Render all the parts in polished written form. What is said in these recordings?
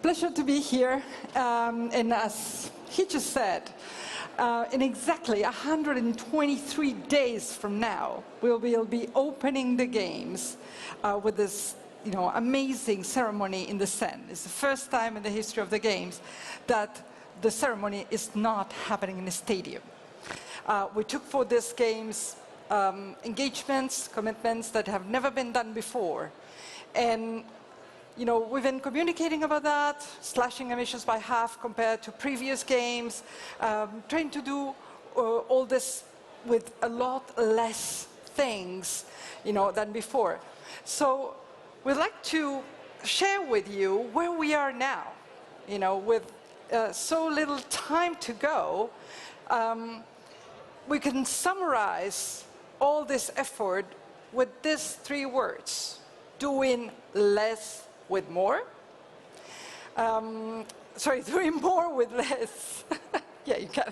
pleasure to be here. And as he just said, in exactly 123 days from now, we will be opening the games with this amazing ceremony in the Seine. It's the first time in the history of the games that the ceremony is not happening in a stadium. We took for these games engagements, commitments that have never been done before. And we've been communicating about that, slashing emissions by half compared to previous games, trying to do all this with a lot less things than before. So we'd like to share with you where we are now. With so little time to go, we can summarize all this effort with these 3 words: doing less with more. Doing more with less. Yeah, you got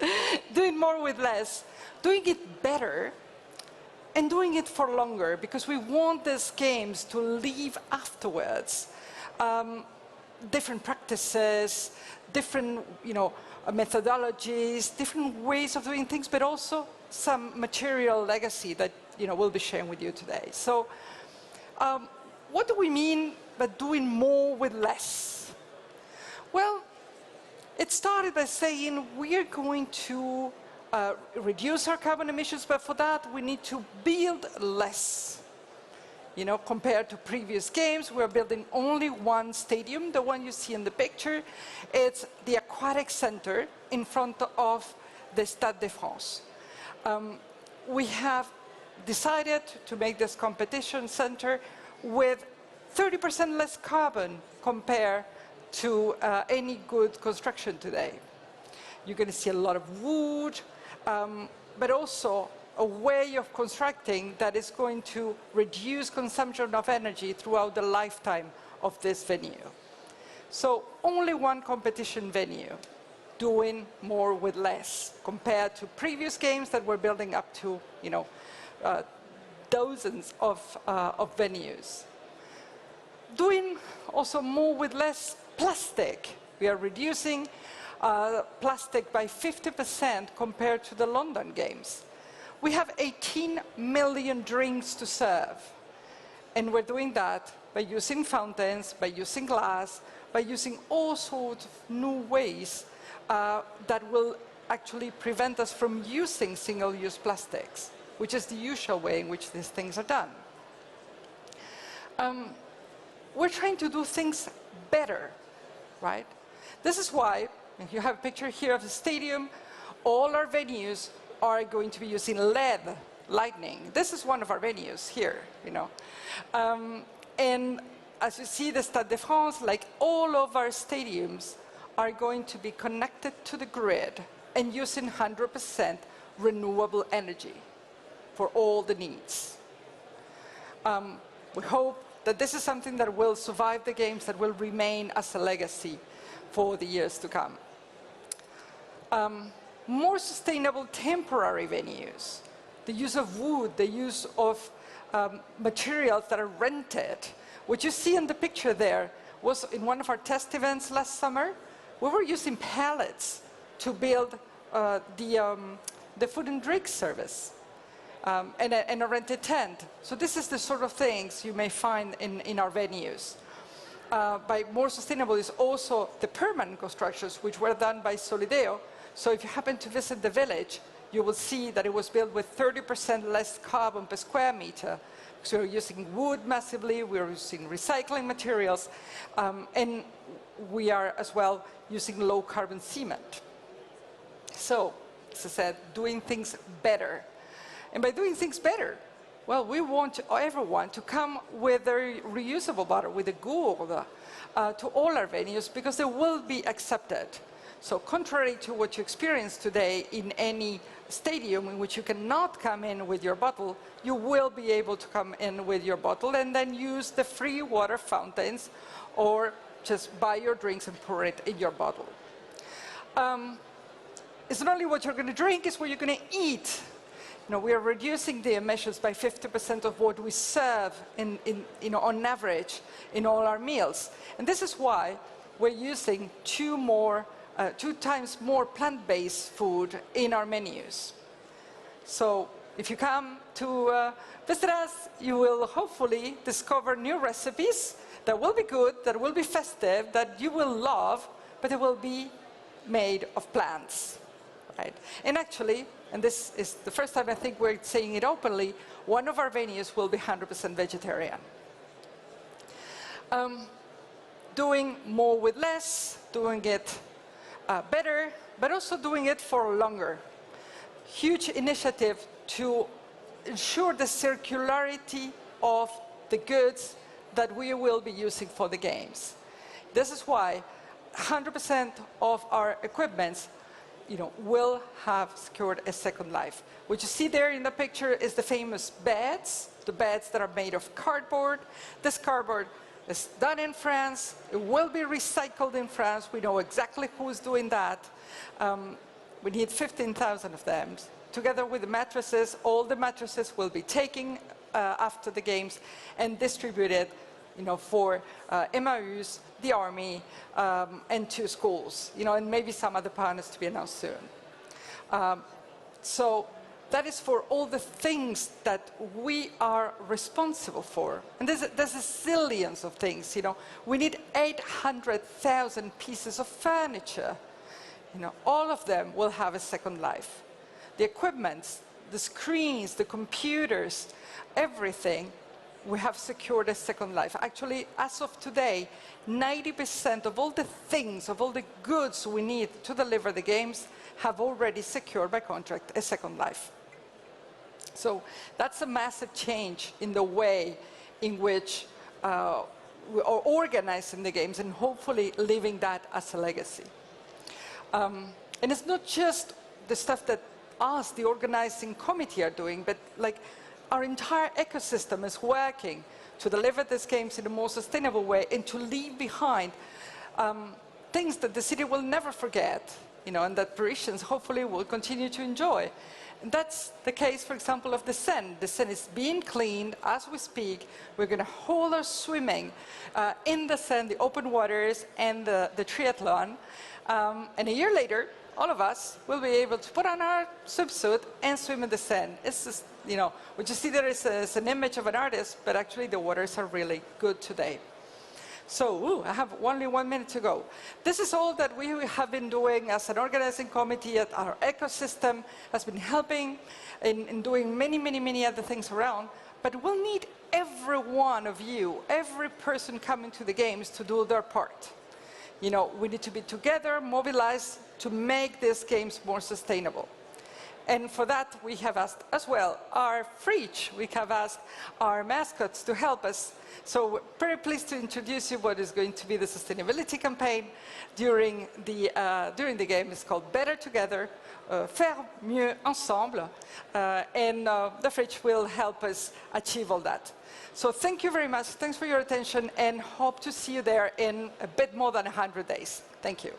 it. Doing more with less, doing it better, and doing it for longer, because we want these games to leave afterwards different practices, different methodologies, different ways of doing things, but also some material legacy that we'll be sharing with you today. So what do we mean by doing more with less? Well, it started by saying we are going to reduce our carbon emissions, but for that we need to build less. Compared to previous games, we're building only one stadium, the one you see in the picture. It's the aquatic center in front of the Stade de France. We have decided to make this competition center with 30% less carbon compared to any good construction today. You're going to see a lot of wood, but also a way of constructing that is going to reduce consumption of energy throughout the lifetime of this venue. So only one competition venue, doing more with less, compared to previous games that were building up to dozens of venues. Doing also more with less plastic. We are reducing plastic by 50% compared to the London Games. We have 18 million drinks to serve, and we're doing that by using fountains, by using glass, by using all sorts of new ways that will actually prevent us from using single-use plastics, which is the usual way in which these things are done. We're trying to do things better, right? This is why, if you have a picture here of the stadium, all our venues are going to be using LED lighting. This is one of our venues here, and as you see, the Stade de France, like all of our stadiums, are going to be connected to the grid and using 100% renewable energy for all the needs. We hope that this is something that will survive the games, that will remain as a legacy for the years to come. More sustainable temporary venues, the use of wood, the use of materials that are rented. What you see in the picture there was in one of our test events last summer. We were using pallets to build the food and drink service and a rented tent. So this is the sort of things you may find in our venues. By more sustainable is also the permanent constructions, which were done by Solideo. So if you happen to visit the village, you will see that it was built with 30% less carbon per square meter. So we're using wood massively, we're using recycling materials, and we are as well using low carbon cement. So, as I said, doing things better. And by doing things better, well, we want everyone to come with a reusable bottle, with a gourde, to all our venues, because they will be accepted. So contrary to what you experience today in any stadium in which you cannot come in with your bottle, you will be able to come in with your bottle and then use the free water fountains, or just buy your drinks and pour it in your bottle. It's not only what you're going to drink, it's what you're going to eat. we are reducing the emissions by 50% of what we serve on average in all our meals. And this is why we're using 2 times more plant-based food in our menus. So if you come to visit us, you will hopefully discover new recipes that will be good, that will be festive, that you will love, but they will be made of plants. Right? And actually, and this is the first time I think we're saying it openly, one of our venues will be 100% vegetarian. Doing more with less, doing it better, but also doing it for longer. Huge initiative to ensure the circularity of the goods that we will be using for the games. This is why 100% of our equipment will have secured a second life. What you see there in the picture is the famous beds, the beds that are made of cardboard. This cardboard is done in France. It will be recycled in France. We know exactly who's doing that. We need 15,000 of them. Together with the mattresses, all the mattresses will be taken after the games and distributed for MAUs, the army, and 2 schools, and maybe some other partners to be announced soon. So that is for all the things that we are responsible for. And there's a zillions of things, We need 800,000 pieces of furniture. All of them will have a second life. The equipment, the screens, the computers, everything, we have secured a second life. Actually, as of today, 90% of all the things, of all the goods we need to deliver the games have already secured by contract a second life. So that's a massive change in the way in which we are organizing the games and hopefully leaving that as a legacy. And it's not just the stuff that us, the organizing committee, are doing, but our entire ecosystem is working to deliver these games in a more sustainable way and to leave behind things that the city will never forget, and that Parisians hopefully will continue to enjoy. And that's the case, for example, of the Seine. The Seine is being cleaned as we speak. We're going to hold our swimming in the Seine, the open waters, and the triathlon. And a year later, all of us will be able to put on our swimsuit and swim in the Seine. It's just, what you see there is an image of an artist, but actually the waters are really good today. So, I have only 1 minute to go. This is all that we have been doing as an organizing committee. Our ecosystem has been helping in doing many, many, many other things around. But we'll need every one of you, every person coming to the games to do their part. We need to be together, mobilized to make these games more sustainable. And for that, we have asked as well our fridge. We have asked our mascots to help us. So we're very pleased to introduce you what is going to be the sustainability campaign during the game. It's called Better Together, Faire Mieux Ensemble. And the fridge will help us achieve all that. So thank you very much. Thanks for your attention, and hope to see you there in a bit more than 100 days. Thank you.